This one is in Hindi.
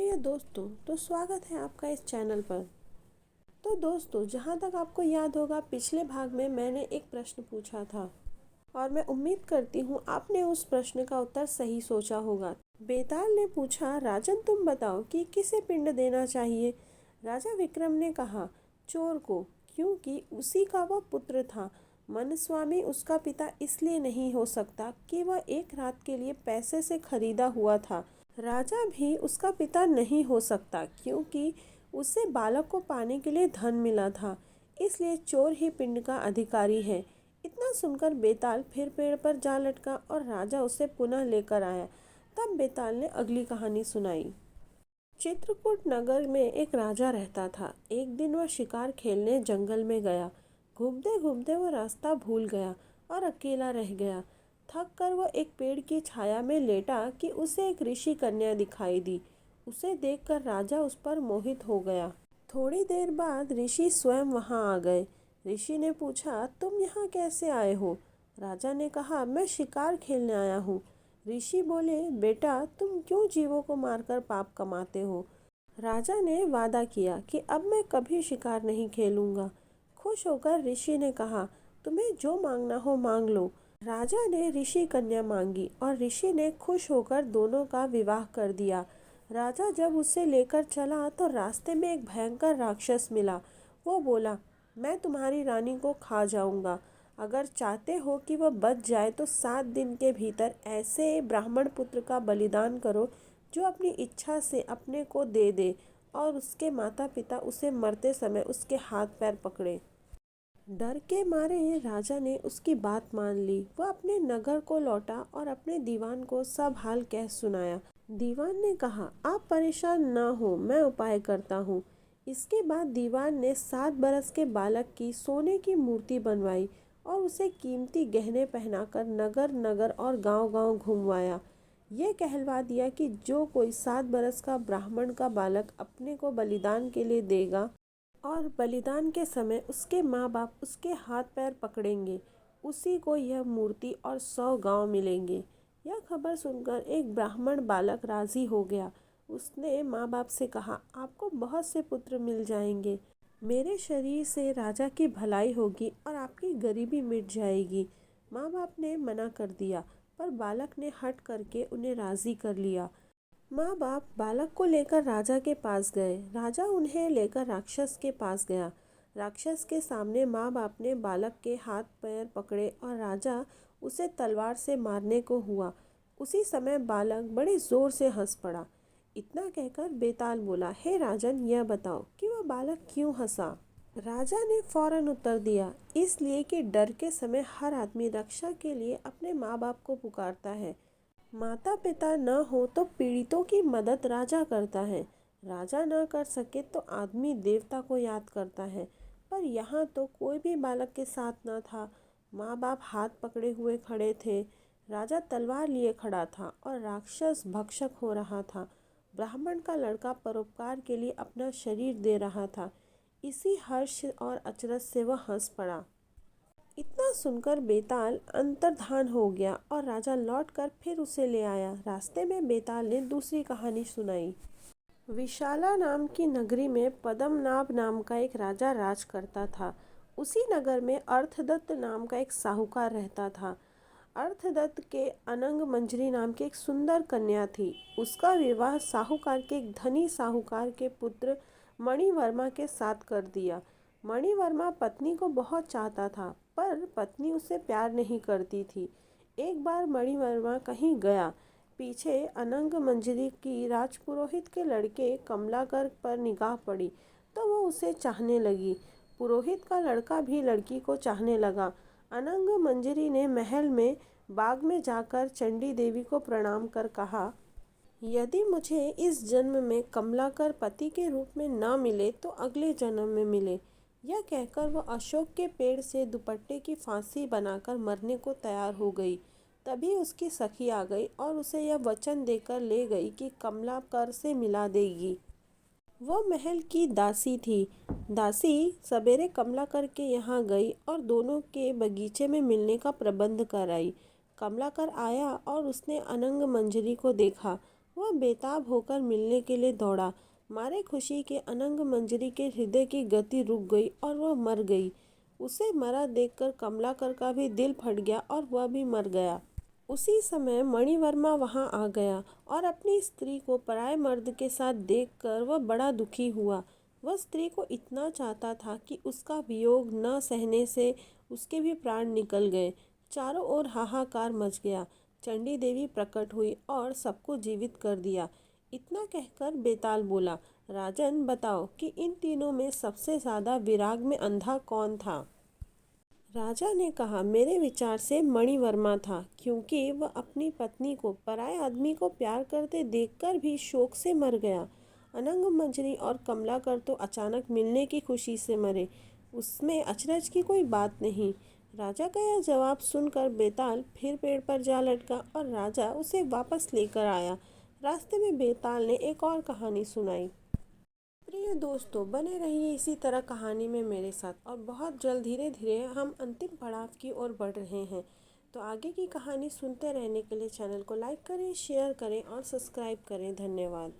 प्रिय दोस्तों, तो स्वागत है आपका इस चैनल पर। तो दोस्तों, जहाँ तक आपको याद होगा, पिछले भाग में मैंने एक प्रश्न पूछा था और मैं उम्मीद करती हूँ आपने उस प्रश्न का उत्तर सही सोचा होगा। बेताल ने पूछा, राजन तुम बताओ कि किसे पिंड देना चाहिए। राजा विक्रम ने कहा, चोर को, क्योंकि उसी का वह पुत्र था। मनस्वामी उसका पिता इसलिए नहीं हो सकता कि वह एक रात के लिए पैसे से खरीदा हुआ था। राजा भी उसका पिता नहीं हो सकता क्योंकि उसे बालक को पाने के लिए धन मिला था। इसलिए चोर ही पिंड का अधिकारी है। इतना सुनकर बेताल फिर पेड़ पर जा लटका और राजा उसे पुनः लेकर आया। तब बेताल ने अगली कहानी सुनाई। चित्रकूट नगर में एक राजा रहता था। एक दिन वह शिकार खेलने जंगल में गया। घूमते घूमते वह रास्ता भूल गया और अकेला रह गया। थक कर वह एक पेड़ की छाया में लेटा कि उसे एक ऋषि कन्या दिखाई दी। उसे देखकर राजा उस पर मोहित हो गया। थोड़ी देर बाद ऋषि स्वयं वहां आ गए। ऋषि ने पूछा, तुम यहाँ कैसे आए हो। राजा ने कहा, मैं शिकार खेलने आया हूँ। ऋषि बोले, बेटा तुम क्यों जीवों को मारकर पाप कमाते हो। राजा ने वादा किया कि अब मैं कभी शिकार नहीं खेलूंगा। खुश होकर ऋषि ने कहा, तुम्हें जो मांगना हो मांग लो। राजा ने ऋषि कन्या मांगी और ऋषि ने खुश होकर दोनों का विवाह कर दिया। राजा जब उसे लेकर चला तो रास्ते में एक भयंकर राक्षस मिला। वो बोला, मैं तुम्हारी रानी को खा जाऊंगा। अगर चाहते हो कि वह बच जाए तो 7 दिन के भीतर ऐसे ब्राह्मण पुत्र का बलिदान करो जो अपनी इच्छा से अपने को दे दे और उसके माता पिता उसे मरते समय उसके हाथ पैर पकड़े। डर के मारे राजा ने उसकी बात मान ली। वह अपने नगर को लौटा और अपने दीवान को सब हाल कह सुनाया। दीवान ने कहा, आप परेशान न हो, मैं उपाय करता हूँ। इसके बाद दीवान ने 7 बरस के बालक की सोने की मूर्ति बनवाई और उसे कीमती गहने पहनाकर नगर नगर और गांव-गांव घुमवाया। ये कहलवा दिया कि जो कोई 7 बरस का ब्राह्मण का बालक अपने को बलिदान के लिए देगा और बलिदान के समय उसके माँ बाप उसके हाथ पैर पकड़ेंगे, उसी को यह मूर्ति और 100 गांव मिलेंगे। यह खबर सुनकर एक ब्राह्मण बालक राजी हो गया। उसने माँ बाप से कहा, आपको बहुत से पुत्र मिल जाएंगे। मेरे शरीर से राजा की भलाई होगी और आपकी गरीबी मिट जाएगी। माँ बाप ने मना कर दिया, पर बालक ने हट करके उन्हें राजी कर लिया। माँ बाप बालक को लेकर राजा के पास गए। राजा उन्हें लेकर राक्षस के पास गया। राक्षस के सामने माँ बाप ने बालक के हाथ पैर पकड़े और राजा उसे तलवार से मारने को हुआ। उसी समय बालक बड़े जोर से हंस पड़ा। इतना कहकर बेताल बोला, हे राजन, यह बताओ कि वह बालक क्यों हंसा। राजा ने फौरन उत्तर दिया, इसलिए कि डर के समय हर आदमी रक्षा के लिए अपने माँ बाप को पुकारता है। माता पिता न हो तो पीड़ितों की मदद राजा करता है। राजा न कर सके तो आदमी देवता को याद करता है। पर यहाँ तो कोई भी बालक के साथ न था। माँ बाप हाथ पकड़े हुए खड़े थे। राजा तलवार लिए खड़ा था और राक्षस भक्षक हो रहा था। ब्राह्मण का लड़का परोपकार के लिए अपना शरीर दे रहा था। इसी हर्ष और अचरज से वह हंस पड़ा। इतना सुनकर बेताल अंतर्धान हो गया और राजा लौटकर फिर उसे ले आया। रास्ते में बेताल ने दूसरी कहानी सुनाई। विशाला नाम की नगरी में पद्मनाभ नाम का एक राजा राज करता था। उसी नगर में अर्थदत्त नाम का एक साहूकार रहता था। अर्थदत्त के अनंग मंजरी नाम की एक सुंदर कन्या थी। उसका विवाह साहूकार के एक धनी साहूकार के पुत्र मणिवर्मा के साथ कर दिया। मणिवर्मा पत्नी को बहुत चाहता था, पर पत्नी उसे प्यार नहीं करती थी। एक बार मणिवर्मा कहीं गया। पीछे अनंग मंजरी की राजपुरोहित के लड़के कमलाकर पर निगाह पड़ी तो वो उसे चाहने लगी। पुरोहित का लड़का भी लड़की को चाहने लगा। अनंग मंजरी ने महल में बाग में जाकर चंडी देवी को प्रणाम कर कहा, यदि मुझे इस जन्म में कमलाकर पति के रूप में न मिले तो अगले जन्म में मिले। यह कहकर वह अशोक के पेड़ से दुपट्टे की फांसी बनाकर मरने को तैयार हो गई। तभी उसकी सखी आ गई और उसे यह वचन देकर ले गई कि कमलाकर से मिला देगी। वो महल की दासी थी। दासी सवेरे कमलाकर के यहाँ गई और दोनों के बगीचे में मिलने का प्रबंध कराई। कमलाकर आया और उसने अनंग मंजरी को देखा। वह बेताब होकर मिलने के लिए दौड़ा। मारे खुशी के अनंग मंजरी के हृदय की गति रुक गई और वह मर गई। उसे मरा देखकर कमलाकर का भी दिल फट गया और वह भी मर गया। उसी समय मणिवर्मा वहां आ गया और अपनी स्त्री को पराये मर्द के साथ देखकर वह बड़ा दुखी हुआ। वह स्त्री को इतना चाहता था कि उसका वियोग न सहने से उसके भी प्राण निकल गए। चारों ओर हाहाकार मच गया। चंडी देवी प्रकट हुई और सबको जीवित कर दिया। इतना कहकर बेताल बोला, राजन बताओ कि इन तीनों में सबसे ज्यादा विराग में अंधा कौन था। राजा ने कहा, मेरे विचार से मणिवर्मा था, क्योंकि वह अपनी पत्नी को पराये आदमी को प्यार करते देखकर भी शोक से मर गया। अनंग मंजरी और कमलाकर तो अचानक मिलने की खुशी से मरे, उसमें अचरज की कोई बात नहीं। राजा का यह जवाब सुनकर बेताल फिर पेड़ पर जा लटका और राजा उसे वापस लेकर आया। रास्ते में बेताल ने एक और कहानी सुनाई। प्रिय दोस्तों, बने रहिए इसी तरह कहानी में मेरे साथ और बहुत जल्द धीरे धीरे हम अंतिम पड़ाव की ओर बढ़ रहे हैं। तो आगे की कहानी सुनते रहने के लिए चैनल को लाइक करें, शेयर करें और सब्सक्राइब करें। धन्यवाद।